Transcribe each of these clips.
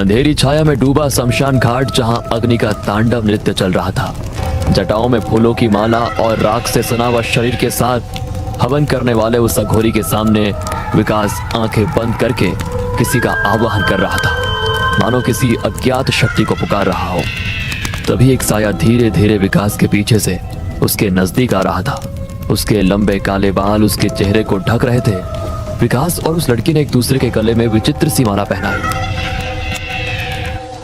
अंधेरी छाया में डूबा शमशान घाट, जहां अग्नि का तांडव नृत्य चल रहा था। जटाओं में फूलों की माला और राख से सना हुआ शरीर के साथ हवन करने वाले उस अघोरी के सामने विकास आंखें बंद करके किसी का आवाहन कर रहा था, मानो किसी अज्ञात शक्ति को पुकार रहा हो। तभी एक साया धीरे धीरे विकास के पीछे से उसके नजदीक आ रहा था। उसके लंबे काले बाल उसके चेहरे को ढक रहे थे। विकास और उस लड़की ने एक दूसरे के गले में विचित्र सी माला पहनाई।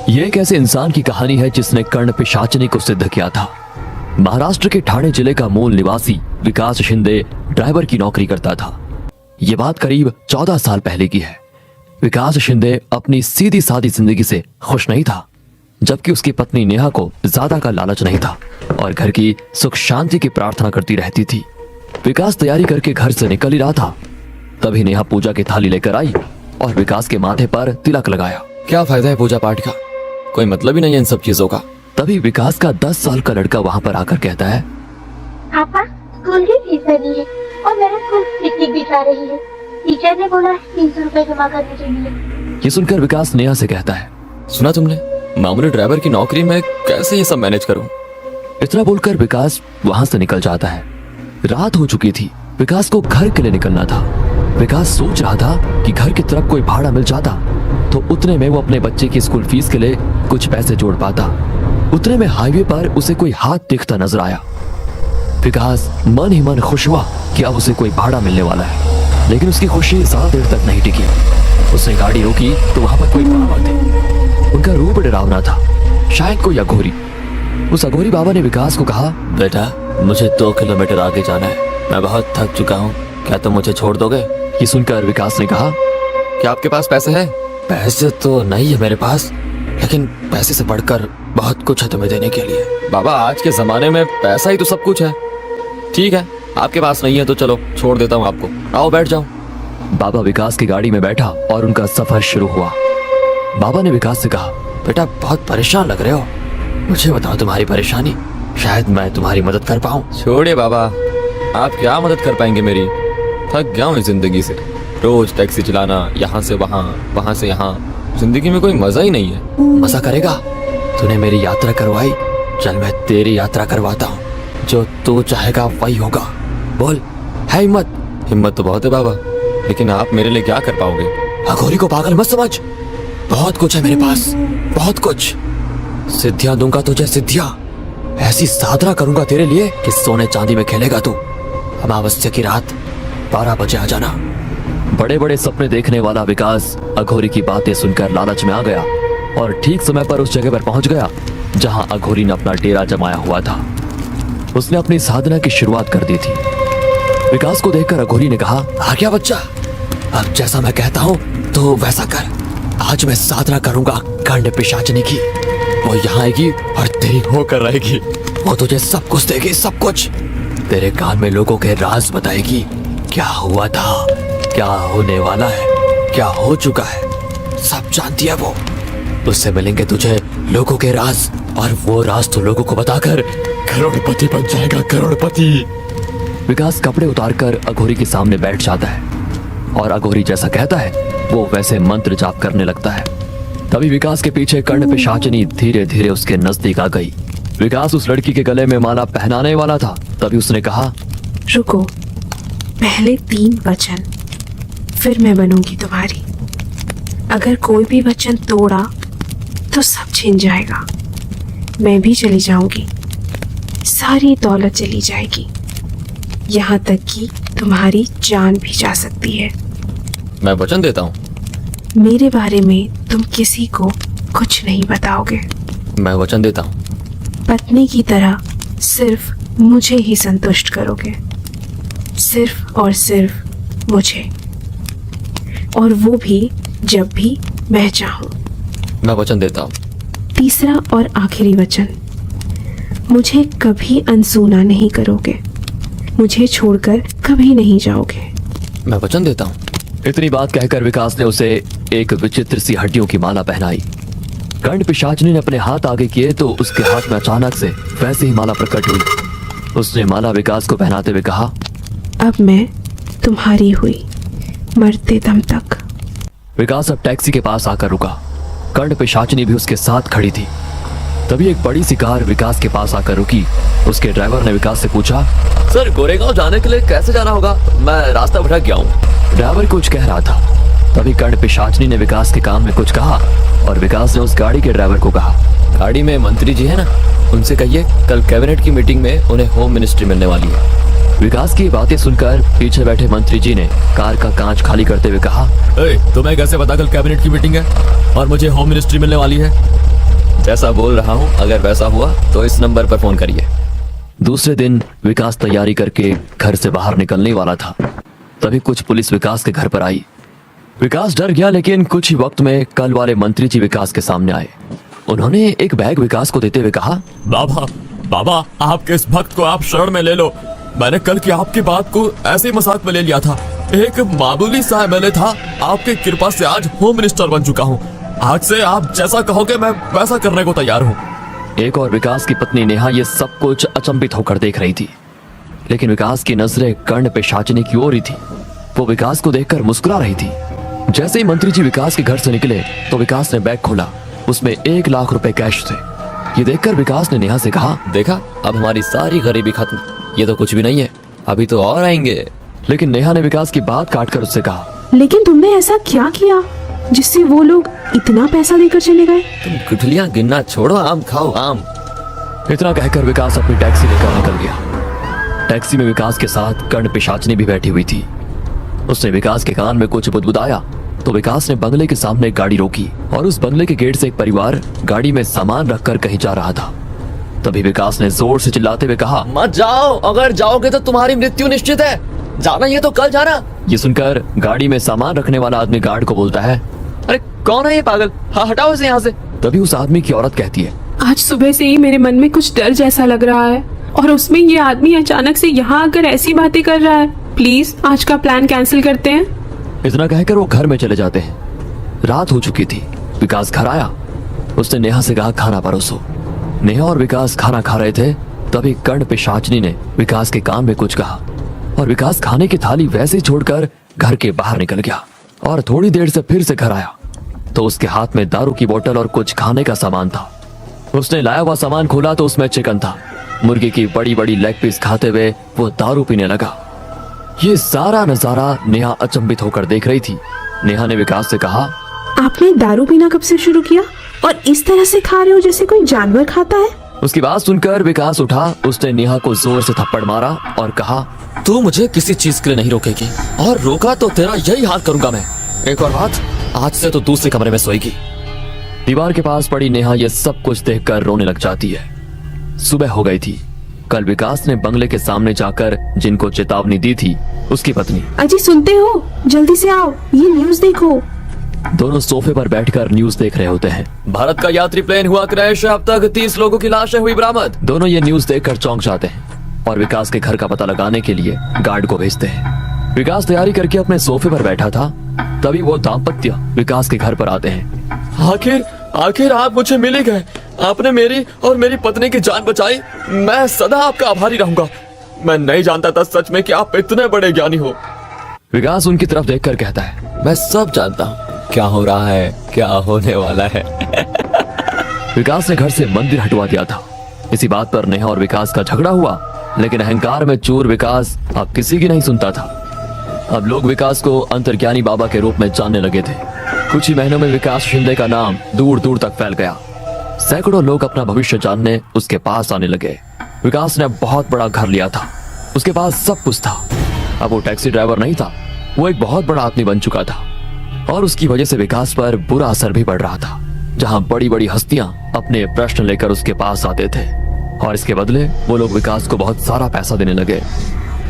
यह एक ऐसे इंसान की कहानी है जिसने कर्ण पिशाचिनी को सिद्ध किया था। महाराष्ट्र के ठाणे जिले का मूल निवासी विकास शिंदे ड्राइवर की नौकरी करता था। यह बात करीब 14 साल पहले की है। विकास शिंदे अपनी सीधी सादी जिंदगी से खुश नहीं था, जबकि उसकी पत्नी नेहा को ज्यादा का लालच नहीं था और घर की सुख शांति की प्रार्थना करती रहती थी। विकास तैयारी करके घर से निकल ही रहा था, तभी नेहा पूजा की थाली लेकर आई और विकास के माथे पर तिलक लगाया। क्या फायदा है पूजा पाठ का, कोई मतलब ही नहीं है इन सब चीजों का। तभी विकास का 10 साल का लड़का वहां पर आकर कहता है, पापा स्कूल की फीस भरनी है और मेरा स्कूल पिकनिक भी जा रही है। टीचर ने बोला 300 रुपए जमा करने के लिए। ये सुनकर विकास नेहा से कहता है, सुना तुमने, मामूली ड्राइवर की नौकरी में कैसे ये सब मैनेज करूं। इतना बोलकर विकास वहां से निकल जाता है। रात हो चुकी थी, विकास को घर के लिए निकलना था। विकास सोच रहा था कि घर की तरफ कोई भाड़ा मिल जाता तो उतने में वो अपने बच्चे की स्कूल फीस के लिए कुछ पैसे जोड़ पाता। उतने में हाईवे पर उसे कोई हाथ दिखता नजर आया। विकास मन ही मन खुश हुआ कि अब उसे कोई भाड़ा मिलने वाला है, लेकिन उसकी खुशी ज्यादा देर तक नहीं टिकी। उसने गाड़ी रोकी तो वहां पर कोई बाबा थे। उनका रूप डरावना था, शायद कोई अघोरी। उस अघोरी बाबा ने विकास को कहा, बेटा मुझे 2 किलोमीटर आगे जाना है, मैं बहुत थक चुका हूँ, क्या तुम मुझे छोड़ दोगे। ये सुनकर विकास ने कहा, क्या आपके पास पैसे है। पैसे तो नहीं है मेरे पास, लेकिन पैसे से बढ़कर बहुत कुछ है तुम्हें देने के लिए। बाबा आज के जमाने में पैसा ही तो सब कुछ है। ठीक है आपके पास नहीं है तो चलो छोड़ देता हूँ आपको, आओ बैठ जाओ। बाबा विकास की गाड़ी में बैठा और उनका सफर शुरू हुआ। बाबा ने विकास से कहा, बेटा बहुत परेशान लग रहे हो, मुझे बताओ तुम्हारी परेशानी, शायद मैं तुम्हारी मदद कर पाऊँ। छोड़िए बाबा, आप क्या मदद कर पाएंगे मेरी, थक गया हूँ इस जिंदगी से। रोज टैक्सी चलाना, यहाँ से वहाँ, वहाँ से यहाँ, जिंदगी में कोई मजा ही नहीं है। मजा करेगा, तूने मेरी यात्रा करवाई, चल मैं तेरी यात्रा करवाता हूँ। जो तू चाहेगा वही होगा, बोल है हिम्मत। हिम्मत तो बहुत है बाबा, लेकिन आप मेरे लिए क्या कर पाओगे। अघोरी को पागल मत समझ, बहुत कुछ है मेरे पास, बहुत कुछ। सिद्धियां दूंगा तुझे, सिद्धियां ऐसी साधना करूंगा तेरे लिए कि सोने चांदी में खेलेगा तू। अमावस्या की रात 12 बजे आ जाना। बड़े बड़े सपने देखने वाला विकास अघोरी की बातें सुनकर लालच में आ गया और ठीक समय पर उस जगह पर पहुंच गया जहां अघोरी ने अपना डेरा जमाया हुआ था। उसने अपनी साधना की शुरुआत कर दी थी। विकास को देखकर अघोरी ने कहा, आ गया बच्चा, अब जैसा मैं कहता हूँ तो वैसा कर। आज मैं साधना करूंगा कर्ण पिशाचिनी की, वो यहाँ आएगी और तेरी होकर रहेगी। वो तुझे सब कुछ देगी, सब कुछ। तेरे कान में लोगों के राज बताएगी, क्या हुआ था, क्या होने वाला है, क्या हो चुका है, सब जानती है वो। उससे मिलेंगे तुझे लोगों के राज और वो राज तो लोगों को बताकर करोड़पति बन जाएगा, करोड़पति। विकास कपड़े उतारकर अघोरी के सामने बैठ जाता है और अघोरी जैसा कहता है वो वैसे मंत्र जाप करने लगता है। तभी विकास के पीछे कर्ण पिशाचिनी धीरे धीरे उसके नजदीक आ गई। विकास उस लड़की के गले में माला पहनाने वाला था, तभी उसने कहा, रुको, पहले 3 वचन, फिर मैं बनूंगी तुम्हारी। अगर कोई भी वचन तोड़ा तो सब छिन जाएगा, मैं भी चली जाऊंगी, सारी दौलत चली जाएगी, यहाँ तक कि तुम्हारी जान भी जा सकती है। मैं वचन देता हूँ, मेरे बारे में तुम किसी को कुछ नहीं बताओगे। मैं वचन देता हूँ, पत्नी की तरह सिर्फ मुझे ही संतुष्ट करोगे, सिर्फ और सिर्फ मुझे, और वो भी जब भी मैं चाहूँ। मैं वचन देता हूँ। तीसरा और आखिरी वचन, मुझे कभी अनसुना नहीं करोगे, मुझे छोड़कर कभी नहीं जाओगे। मैं वचन देता हूँ। इतनी बात कहकर विकास ने उसे एक विचित्र सी हड्डियों की माला पहनाई। कर्ण पिशाचिनी ने अपने हाथ आगे किए तो उसके हाथ में अचानक से वैसे ही माला प्रकट हुई। उसने माला विकास को पहनाते हुए कहा, अब मैं तुम्हारी हुई, मरते दम तक। विकास अब टैक्सी के पास आकर रुका। कर्ण पिशाचिनी भी उसके साथ खड़ी थी। तभी एक बड़ी सी कार विकास के पास आकर रुकी। उसके ड्राइवर ने विकास से पूछा, सर गोरेगांव जाने के लिए कैसे जाना होगा? मैं रास्ता भटक गया हूँ। ड्राइवर कुछ कह रहा था। तभी कर्ण पिशाचिनी ने विकास के कान में कुछ कहा और विकास ने उस गाड़ी के ड्राइवर को कहा, गाड़ी में मंत्री जी है ना, उनसे कहिए कल कैबिनेट की मीटिंग में उन्हें होम मिनिस्ट्री मिलने वाली है। विकास की बातें सुनकर पीछे बैठे मंत्री जी ने कार का कांच खाली करते हुए कहा, तुम्हें कैसे पता कल कैबिनेट की मीटिंग है और मुझे होम मिनिस्ट्री मिलने वाली है? जैसा बोल रहा हूँ, अगर वैसा हुआ तो इस नंबर पर फोन करिए। दूसरे दिन विकास तैयारी करके घर से बाहर निकलने वाला था। तभी कुछ पुलिस विकास के घर पर आई। विकास डर गया, लेकिन कुछ ही वक्त में कल वाले मंत्री जी विकास के सामने आए। उन्होंने एक बैग विकास को देते हुए कहा, बाबा बाबा आपके इस भक्त को आप शरण में ले लो। मैंने कल की आपकी बात को ऐसे ही मजाक में ले लिया था। एक मामूली सा एमएलए था, आपके कृपा से आज होम मिनिस्टर बन चुका हूँ। आज से आप जैसा कहोगे मैं वैसा करने को तैयार हूँ। एक और विकास की पत्नी नेहा ये सब कुछ अचंभित होकर देख रही थी, लेकिन विकास की नजरें कर्ण पिशाचिनी की ओर ही थी। वो विकास को देखकर मुस्कुरा रही थी। जैसे ही मंत्री जी विकास के घर से निकले तो विकास ने बैग खोला। उसमें 1 लाख रुपए कैश थे। ये देखकर विकास ने नेहा से कहा, देखा, अब हमारी सारी गरीबी खत्म। ये तो कुछ भी नहीं है, अभी तो और आएंगे। लेकिन नेहा ने विकास की बात काटकर उससे कहा, लेकिन तुमने ऐसा क्या किया जिससे वो लोग इतना पैसा देकर चले गए? तुम गुठलियां गिनना छोड़ो, आम खाओ आम। इतना कहकर विकास अपनी टैक्सी लेकर निकल गया। टैक्सी में विकास के साथ कर्ण पिशाचिनी भी बैठी हुई थी। उसने विकास के कान में कुछ बुदबुदाया तो विकास ने बंगले के सामने गाड़ी रोकी और उस बंगले के गेट से एक परिवार गाड़ी में सामान रखकर कहीं जा रहा था। तभी विकास ने जोर से चिल्लाते हुए कहा, मत जाओ, अगर जाओगे तो तुम्हारी मृत्यु निश्चित है। जाना ये तो कल जाना। ये सुनकर गाड़ी में सामान रखने वाला आदमी गार्ड को बोलता है, अरे कौन है ये पागल? हाँ हटाओ इसे यहाँ से। तभी उस आदमी की औरत कहती है, आज सुबह से ही मेरे मन में कुछ डर जैसा लग रहा है और उसमें ये आदमी अचानक से यहाँ आकर ऐसी बातें कर रहा है। प्लीज आज का प्लान कैंसिल करते हैं। इतना कहकर वो घर में चले जाते हैं। रात हो चुकी थी। विकास घर आया। उसने नेहा से कहा, खाना परोसो। नेहा और विकास खाना खा रहे थे। तभी कर्ण पिशाचिनी ने विकास के कान में कुछ कहा और विकास खाने की थाली वैसे ही छोड़कर घर के बाहर निकल गया और थोड़ी देर से फिर से घर आया तो उसके हाथ में दारू की बोतल और कुछ खाने का सामान था। उसने लाया हुआ सामान खोला तो उसमें चिकन था। मुर्गी की बड़ी बड़ी लेग पीस खाते हुए वो दारू पीने लगा। ये सारा नजारा नेहा अचंभित होकर देख रही थी। नेहा ने विकास से कहा, आपने दारू पीना कब से शुरू किया और इस तरह से खा रहे हो जैसे कोई जानवर खाता है? उसकी बात सुनकर विकास उठा। उसने नेहा को जोर से थप्पड़ मारा और कहा, तू मुझे किसी चीज के लिए नहीं रोकेगी और रोका तो तेरा यही हाल करूंगा मैं। एक और बात, आज से तो दूसरे कमरे में सोएगी। दीवार के पास पड़ी नेहा ये सब कुछ देखकर रोने लग जाती है। सुबह हो गई थी। कल विकास ने बंगले के सामने जाकर जिनको चेतावनी दी थी उसकी पत्नी, अजी सुनते हो, जल्दी से आओ, ये न्यूज देखो। दोनों सोफे पर बैठकर न्यूज देख रहे होते हैं। भारत का यात्री प्लेन हुआ क्रैश, अब तक 30 लोगों की लाशें हुई बरामद। दोनों ये न्यूज देखकर चौंक जाते हैं और विकास के घर का पता लगाने के लिए गार्ड को भेजते हैं। विकास तैयारी करके अपने सोफे पर बैठा था। तभी वो दाम्पत्य विकास के घर पर आते हैं। आखिर आप मुझे मिल ही गए। आपने मेरी और मेरी पत्नी की जान बचाई। मैं सदा आपका आभारी रहूंगा। मैं नहीं जानता था सच में कि आप इतने बड़े ज्ञानी हो। विकास उनकी तरफ देखकर कहता है, मैं सब जानता हूँ क्या हो रहा है, क्या होने वाला है। विकास ने घर से मंदिर हटवा दिया था। इसी बात पर नेहा और विकास का झगड़ा हुआ, लेकिन अहंकार में चूर विकास अब किसी की नहीं सुनता था। अब लोग विकास को अंतर्ज्ञानी बाबा के रूप में जानने लगे थे। कुछ ही महीनों में विकास शिंदे का नाम दूर दूर तक फैल गया। सैकड़ों लोग अपना भविष्य जानने उसके पास आने लगे। विकास ने बहुत बड़ा घर लिया था। उसके पास सब कुछ था। अब वो टैक्सी ड्राइवर नहीं था, वो एक बहुत बड़ा आदमी बन चुका था और उसकी वजह से विकास पर बुरा असर भी पड़ रहा था। जहां बड़ी बड़ी हस्तियां अपने प्रश्न लेकर उसके पास आते थे और इसके बदले वो लोग विकास को बहुत सारा पैसा देने लगे।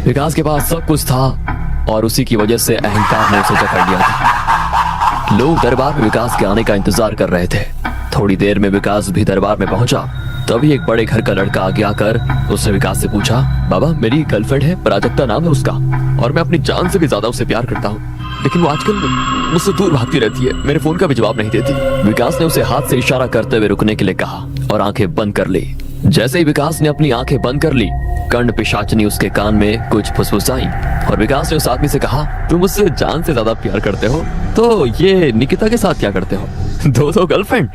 विकास के पास सब कुछ था और उसी की वजह से अहंकार ने उसे जकड़ लिया था। लोग दरबार में विकास के आने का इंतजार कर रहे थे। थोड़ी देर में विकास भी दरबार में पहुंचा। तभी एक बड़े घर का लड़का आगे आकर उसने विकास से पूछा, बाबा मेरी गर्लफ्रेंड है, प्राजक्ता नाम है उसका, और मैं अपनी जान से भी ज्यादा उसे प्यार करता हूँ, लेकिन वो आजकल मुझसे दूर भागती रहती है, मेरे फोन का भी जवाब नहीं देती। विकास ने उसे हाथ से इशारा करते हुए रुकने के लिए कहा और आंखें बंद कर ली। जैसे ही विकास ने अपनी आंखें बंद कर ली, कर्ण पिशाचिनी उसके कान में कुछ फुसफुसाई और विकास ने उस आदमी से कहा, तुम मुझसे जान से ज्यादा प्यार करते हो तो ये निकिता के साथ क्या करते हो? दो गर्लफ्रेंड,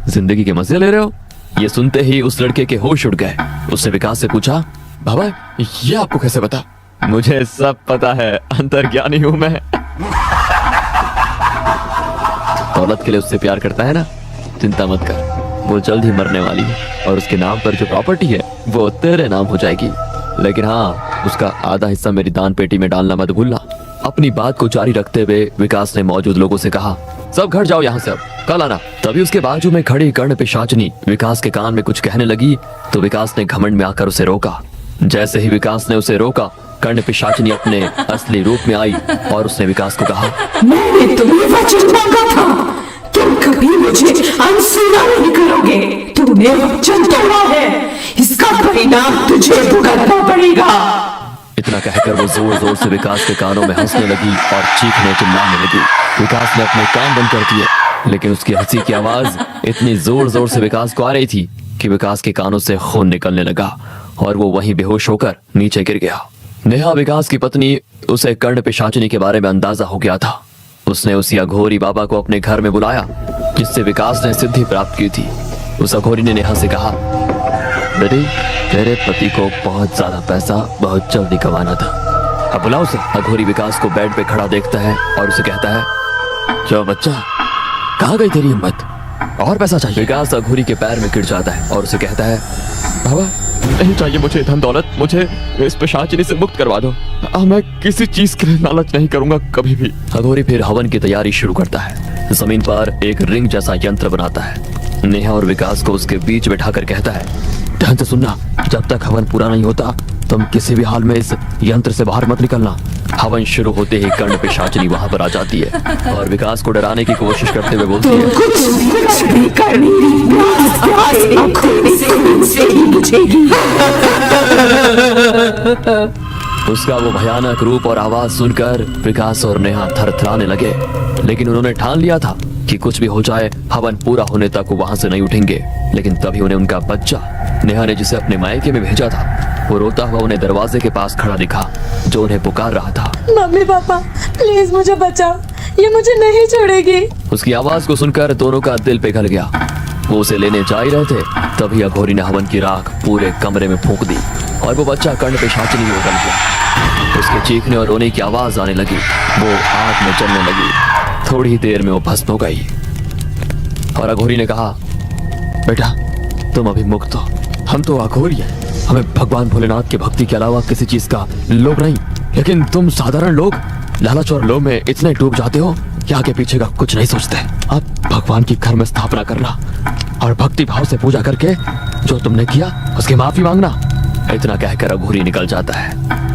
जिंदगी के मजे ले रहे हो? ये सुनते ही उस लड़के के होश उड़ गए। उसने विकास से पूछा, बाबा ये आपको कैसे पता? मुझे सब पता है, अंतर्ज्ञानी हूं मैं। दौलत के लिए उससे प्यार करता है ना, चिंता मत कर, वो जल्द ही मरने वाली है और उसके नाम पर जो प्रॉपर्टी है वो तेरे नाम हो जाएगी। लेकिन हाँ, उसका आधा हिस्सा मेरी दान पेटी में डालना मत भूलना। अपनी बात को जारी रखते हुए विकास ने मौजूद लोगों से कहा, सब घर जाओ यहाँ से, अब कल आना। तभी उसके बाजू में खड़ी कर्ण पिशाचनी विकास के कान में कुछ कहने लगी तो विकास ने घमंड में आकर उसे रोका। जैसे ही विकास ने उसे रोका, कर्ण पिशाचनी अपने असली रूप में आई और उसने विकास को कहा, मैंने तुम्हें वचन मांगा था, तुम कभी मुझे अनसुना नहीं करोगे। तुमने वचन तोड़ा है, इसका परिणाम तुझे भुगतना पड़ेगा। इतना कहकर वो जोर जोर से विकास के कानों में हंसने लगी और चीखने चिल्लाने लगी। विकास ने अपने कान बंद कर दिए, लेकिन उसकी हंसी की आवाज इतनी जोर जोर से विकास को आ रही थी कि विकास के कानों से खून निकलने लगा और वो वहीं बेहोश होकर नीचे गिर गया। नेहा, विकास की पत्नी, उसे कर्ण पिशाचिनी के बारे में अंदाजा हो गया था। उसने उस अघोरी बाबा को अपने घर में बुलाया जिससे विकास ने सिद्धि प्राप्त की थी। उस अघोरी ने नेहा से कहा, बेटी, तेरे पति को बहुत ज्यादा पैसा बहुत जल्दी कमाना था, अब बुलाओ उसे। अघोरी विकास को बेड पे खड़ा देखता है और उसे कहता है, क्या बच्चा, कहाँ गई तेरी हिम्मत? और पैसा चाहिए? विकास अघोरी के पैर में गिर जाता है और उसे कहता है, बाबा नहीं चाहिए मुझे धन दौलत, मुझे इस पिशाचिनी से मुक्त करवा दो। मैं किसी चीज के लिए लालच नहीं करूंगा कभी भी। अघोरी फिर हवन की तैयारी शुरू करता है। जमीन पर एक रिंग जैसा यंत्र बनाता है। नेहा और विकास को उसके बीच बैठाकर कहता है, ध्यान से सुनना, जब तक हवन पूरा नहीं होता तुम किसी भी हाल में इस यंत्र से बाहर मत निकलना। हवन शुरू होते ही कर्ण पिशाचिनी वहां पर आ जाती है और विकास को डराने की कोशिश करते हुए बोलती है, उसका वो भयानक रूप और आवाज सुनकर विकास और नेहा थरथराने लगे, लेकिन उन्होंने ठान लिया था कि कुछ भी हो जाए हवन पूरा होने तक वो वहां से नहीं उठेंगे। लेकिन तभी उन्हें उनका बच्चा, नेहा ने जिसे अपने मायके में भेजा था, वो रोता हुआ उन्हें दरवाजे के पास खड़ा दिखा, जो उन्हें पुकार रहा था, मम्मी पापा प्लीज मुझे बचाओ, ये मुझे नहीं छोड़ेगी। उसकी आवाज को सुनकर दोनों का दिल पिघल गया। वो उसे लेने जा ही रहे थे, तभी अघोरी ने हवन की राख पूरे कमरे में फूंक दी और वो बच्चा कर्ण पिशाचिनी में उगल गया। उसके चीखने और रोने की आवाज आने लगी, वो आग में जलने लगी। थोड़ी ही देर में वो भस्म हो गई और अघोरी ने कहा, बेटा तुम अभी मुक्त हो, हम तो अघोरी हैं, हमें भगवान भोलेनाथ की भक्ति के अलावा किसी चीज का लोभ नहीं। लेकिन तुम साधारण लोग लालच और लोभ में इतने डूब जाते हो कि आगे पीछे का कुछ नहीं सोचते। अब भगवान की घर में स्थापना करना और भक्ति भाव से पूजा करके जो तुमने किया उसकी माफी मांगना। इतना कहकर अघोरी निकल जाता है।